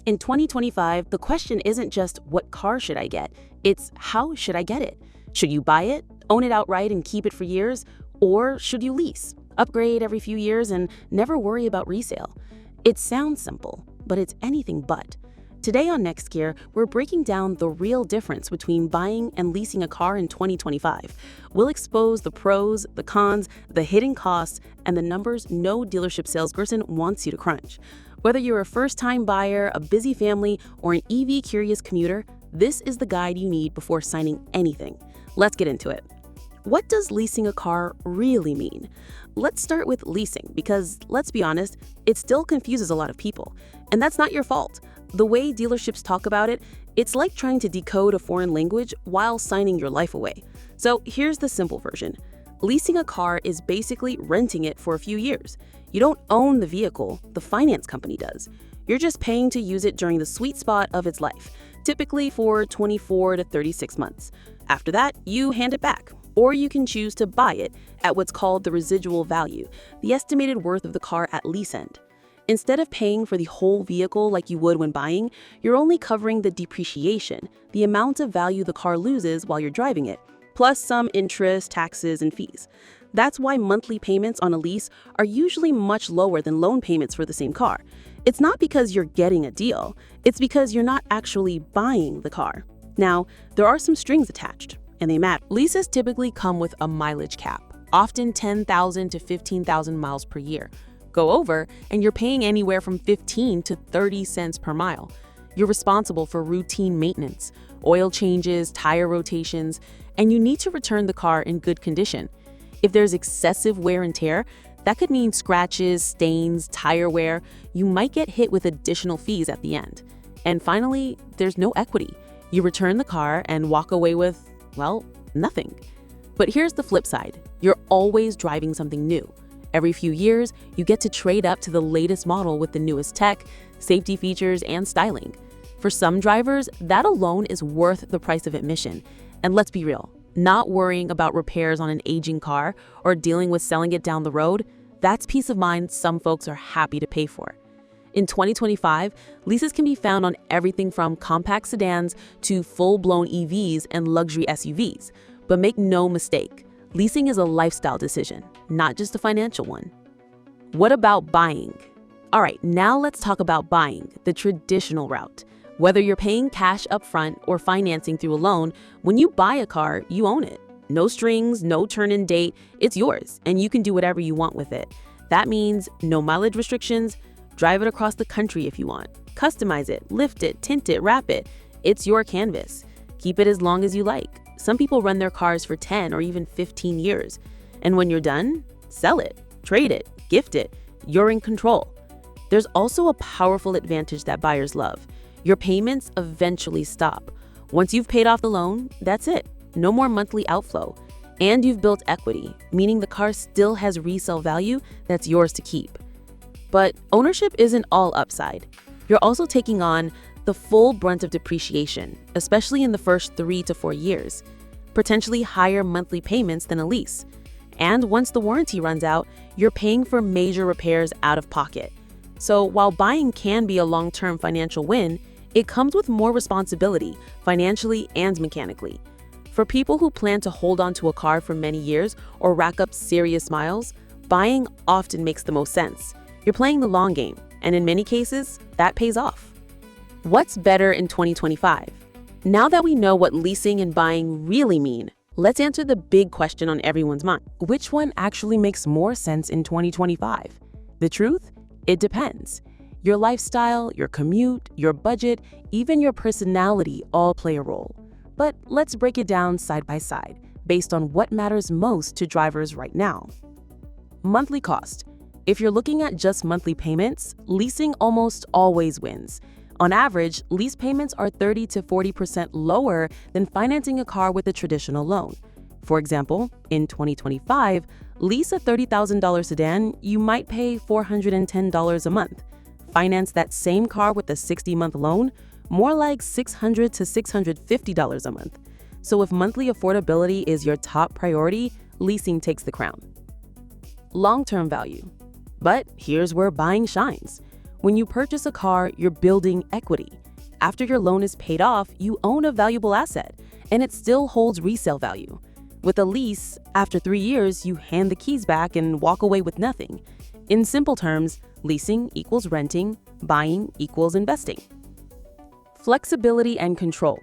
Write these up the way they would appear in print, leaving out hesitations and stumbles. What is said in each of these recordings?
In 2025, the question isn't just what car should I get, it's how should I get it? Should you buy it, own it outright and keep it for years, or should you lease, upgrade every few years and never worry about resale? It sounds simple, but it's anything but. Today on NextGear, we're breaking down the real difference between buying and leasing a car in 2025. We'll expose the pros, the cons, the hidden costs, and the numbers no dealership salesperson wants you to crunch. Whether you're a first-time buyer, a busy family, or an EV-curious commuter, this is the guide you need before signing anything. Let's get into it. What does leasing a car really mean? Let's start with leasing because, let's be honest, it still confuses a lot of people. And that's not your fault. The way dealerships talk about it, it's like trying to decode a foreign language while signing your life away. So here's the simple version. Leasing a car is basically renting it for a few years. You don't own the vehicle, the finance company does. You're just paying to use it during the sweet spot of its life, typically for 24 to 36 months. After that, you hand it back. Or you can choose to buy it at what's called the residual value, the estimated worth of the car at lease end. Instead of paying for the whole vehicle like you would when buying, you're only covering the depreciation, the amount of value the car loses while you're driving it, plus some interest, taxes, and fees. That's why monthly payments on a lease are usually much lower than loan payments for the same car. It's not because you're getting a deal, it's because you're not actually buying the car. Now, there are some strings attached, and they matter. Leases typically come with a mileage cap, often 10,000 to 15,000 miles per year. Go over, and you're paying anywhere from 15 to 30 cents per mile. You're responsible for routine maintenance, oil changes, tire rotations, and you need to return the car in good condition. If there's excessive wear and tear, that could mean scratches, stains, tire wear. You might get hit with additional fees at the end. And finally, there's no equity. You return the car and walk away with, well, nothing. But here's the flip side. You're always driving something new. Every few years, you get to trade up to the latest model with the newest tech, safety features, and styling. For some drivers, that alone is worth the price of admission. And let's be real, not worrying about repairs on an aging car or dealing with selling it down the road, that's peace of mind some folks are happy to pay for. In 2025, leases can be found on everything from compact sedans to full-blown EVs and luxury SUVs. But make no mistake, leasing is a lifestyle decision, not just a financial one. What about buying? All right, now let's talk about buying, the traditional route. Whether you're paying cash upfront or financing through a loan, when you buy a car, you own it. No strings, no turn-in date, it's yours, and you can do whatever you want with it. That means no mileage restrictions. Drive it across the country if you want. Customize it, lift it, tint it, wrap it. It's your canvas. Keep it as long as you like. Some people run their cars for 10 or even 15 years. And when you're done, sell it, trade it, gift it. You're in control. There's also a powerful advantage that buyers love. Your payments eventually stop. Once you've paid off the loan, that's it. No more monthly outflow. And you've built equity, meaning the car still has resale value that's yours to keep. But ownership isn't all upside. You're also taking on the full brunt of depreciation, especially in the first 3 to 4 years, potentially higher monthly payments than a lease. And once the warranty runs out, you're paying for major repairs out of pocket. So while buying can be a long-term financial win, it comes with more responsibility, financially and mechanically. For people who plan to hold on to a car for many years or rack up serious miles, buying often makes the most sense. You're playing the long game, and in many cases, that pays off. What's better in 2025? Now that we know what leasing and buying really mean, let's answer the big question on everyone's mind. Which one actually makes more sense in 2025? The truth? It depends. Your lifestyle, your commute, your budget, even your personality all play a role. But let's break it down side by side, based on what matters most to drivers right now. Monthly cost. If you're looking at just monthly payments, leasing almost always wins. On average, lease payments are 30 to 40% lower than financing a car with a traditional loan. For example, in 2025, lease a $30,000 sedan, you might pay $410 a month. Finance that same car with a 60-month loan, more like $600 to $650 a month. So if monthly affordability is your top priority, leasing takes the crown. Long-term value. But here's where buying shines. When you purchase a car, you're building equity. After your loan is paid off, you own a valuable asset, and it still holds resale value. With a lease, after 3 years, you hand the keys back and walk away with nothing. In simple terms, leasing equals renting, buying equals investing. Flexibility and control.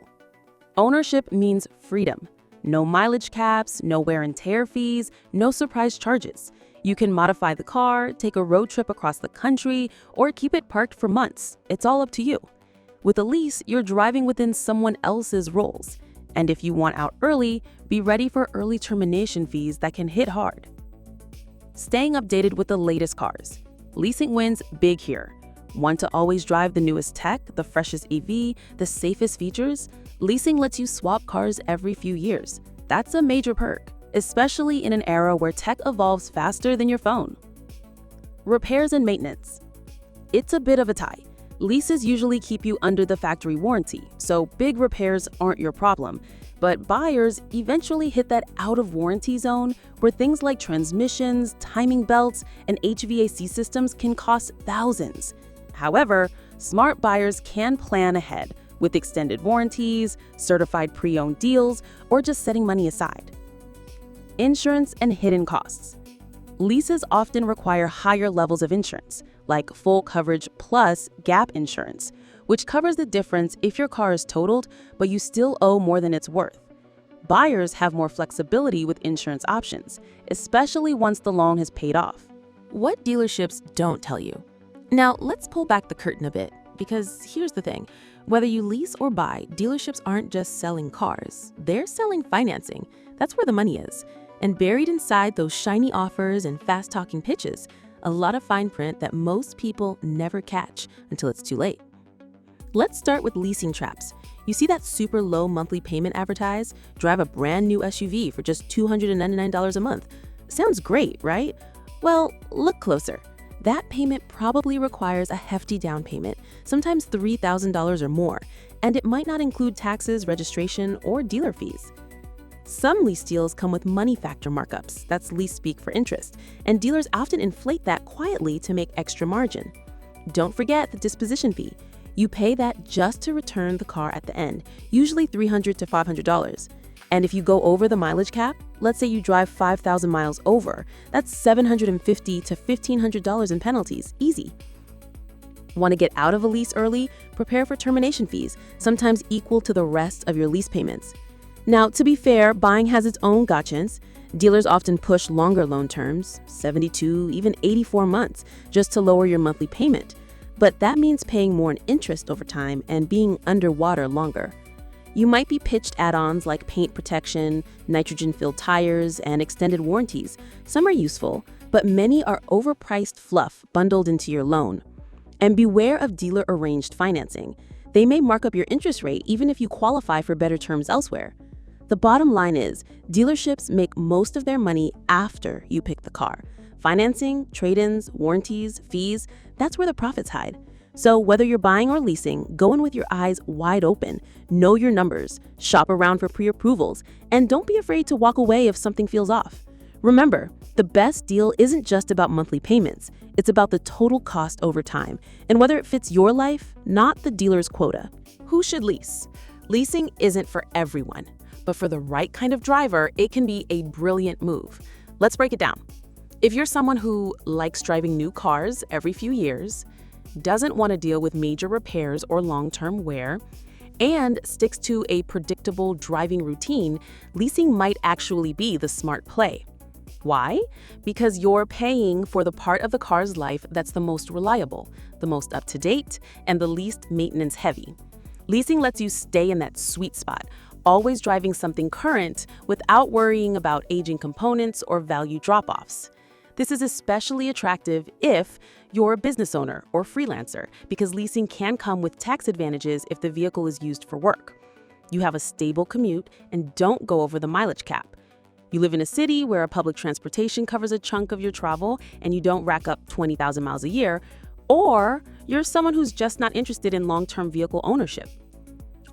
Ownership means freedom. No mileage caps, no wear and tear fees, no surprise charges. You can modify the car, take a road trip across the country, or keep it parked for months. It's all up to you. With a lease, you're driving within someone else's rules. And if you want out early, be ready for early termination fees that can hit hard. Staying updated with the latest cars. Leasing wins big here. Want to always drive the newest tech, the freshest EV, the safest features? Leasing lets you swap cars every few years. That's a major perk, especially in an era where tech evolves faster than your phone. Repairs and maintenance. It's a bit of a tie. Leases usually keep you under the factory warranty, so big repairs aren't your problem. But buyers eventually hit that out-of-warranty zone where things like transmissions, timing belts, and HVAC systems can cost thousands. However, smart buyers can plan ahead with extended warranties, certified pre-owned deals, or just setting money aside. Insurance and hidden costs. Leases often require higher levels of insurance, like full coverage plus gap insurance, which covers the difference if your car is totaled, but you still owe more than it's worth. Buyers have more flexibility with insurance options, especially once the loan has paid off. What dealerships don't tell you? Now, let's pull back the curtain a bit, because here's the thing. Whether you lease or buy, dealerships aren't just selling cars. They're selling financing. That's where the money is. And buried inside those shiny offers and fast-talking pitches, a lot of fine print that most people never catch until it's too late. Let's start with leasing traps. You see that super low monthly payment advertised? Drive a brand new SUV for just $299 a month. Sounds great, right? Well, look closer. That payment probably requires a hefty down payment, sometimes $3,000 or more, and it might not include taxes, registration, or dealer fees. Some lease deals come with money factor markups, that's lease speak for interest, and dealers often inflate that quietly to make extra margin. Don't forget the disposition fee. You pay that just to return the car at the end, usually $300 to $500. And if you go over the mileage cap, let's say you drive 5,000 miles over, that's $750 to $1,500 in penalties, easy. Want to get out of a lease early? Prepare for termination fees, sometimes equal to the rest of your lease payments. Now, to be fair, buying has its own gotchas. Dealers often push longer loan terms, 72, even 84 months, just to lower your monthly payment. But that means paying more in interest over time and being underwater longer. You might be pitched add-ons like paint protection, nitrogen-filled tires, and extended warranties. Some are useful, but many are overpriced fluff bundled into your loan. And beware of dealer-arranged financing. They may mark up your interest rate even if you qualify for better terms elsewhere. The bottom line is, dealerships make most of their money after you pick the car. Financing, trade-ins, warranties, fees, that's where the profits hide. So whether you're buying or leasing, go in with your eyes wide open, know your numbers, shop around for pre-approvals, and don't be afraid to walk away if something feels off. Remember, the best deal isn't just about monthly payments, it's about the total cost over time, and whether it fits your life, not the dealer's quota. Who should lease? Leasing isn't for everyone, but for the right kind of driver, it can be a brilliant move. Let's break it down. If you're someone who likes driving new cars every few years, doesn't want to deal with major repairs or long-term wear, and sticks to a predictable driving routine, leasing might actually be the smart play. Why? Because you're paying for the part of the car's life that's the most reliable, the most up-to-date, and the least maintenance-heavy. Leasing lets you stay in that sweet spot, always driving something current without worrying about aging components or value drop-offs. This is especially attractive if you're a business owner or freelancer, because leasing can come with tax advantages if the vehicle is used for work. You have a stable commute and don't go over the mileage cap. You live in a city where public transportation covers a chunk of your travel and you don't rack up 20,000 miles a year, or you're someone who's just not interested in long-term vehicle ownership.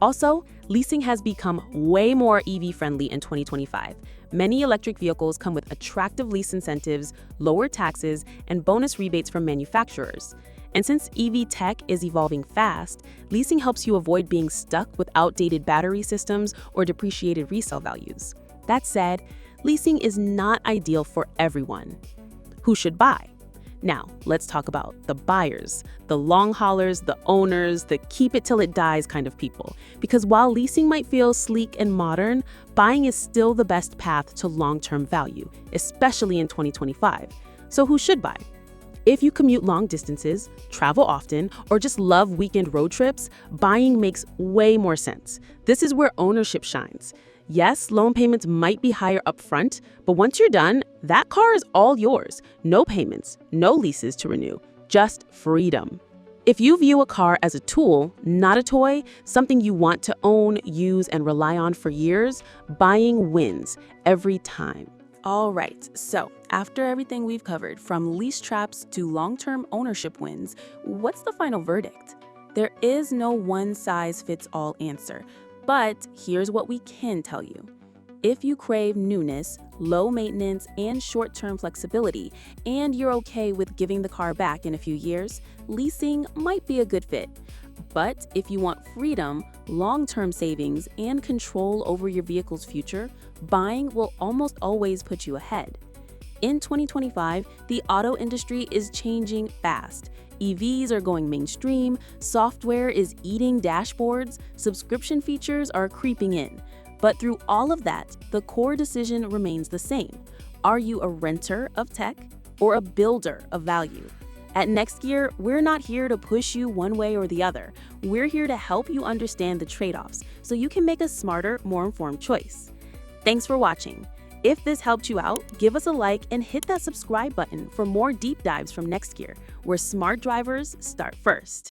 Also, leasing has become way more EV-friendly in 2025. Many electric vehicles come with attractive lease incentives, lower taxes, and bonus rebates from manufacturers. And since EV tech is evolving fast, leasing helps you avoid being stuck with outdated battery systems or depreciated resale values. That said, leasing is not ideal for everyone. Who should buy? Now, let's talk about the buyers, the long haulers, the owners, the keep it till it dies kind of people. Because while leasing might feel sleek and modern, buying is still the best path to long-term value, especially in 2025. So who should buy? If you commute long distances, travel often, or just love weekend road trips, buying makes way more sense. This is where ownership shines. Yes, loan payments might be higher upfront, but once you're done, that car is all yours. No payments, no leases to renew, just freedom. If you view a car as a tool, not a toy, something you want to own, use, and rely on for years, buying wins every time. All right, so after everything we've covered, from lease traps to long-term ownership wins, what's the final verdict? There is no one-size-fits-all answer, but here's what we can tell you. If you crave newness, low maintenance, and short-term flexibility, and you're okay with giving the car back in a few years, leasing might be a good fit. But if you want freedom, long-term savings, and control over your vehicle's future, buying will almost always put you ahead. In 2025, the auto industry is changing fast. EVs are going mainstream, software is eating dashboards, subscription features are creeping in. But through all of that, the core decision remains the same. Are you a renter of tech or a builder of value? At NextGear, we're not here to push you one way or the other. We're here to help you understand the trade-offs so you can make a smarter, more informed choice. Thanks for watching. If this helped you out, give us a like and hit that subscribe button for more deep dives from NextGear, where smart drivers start first.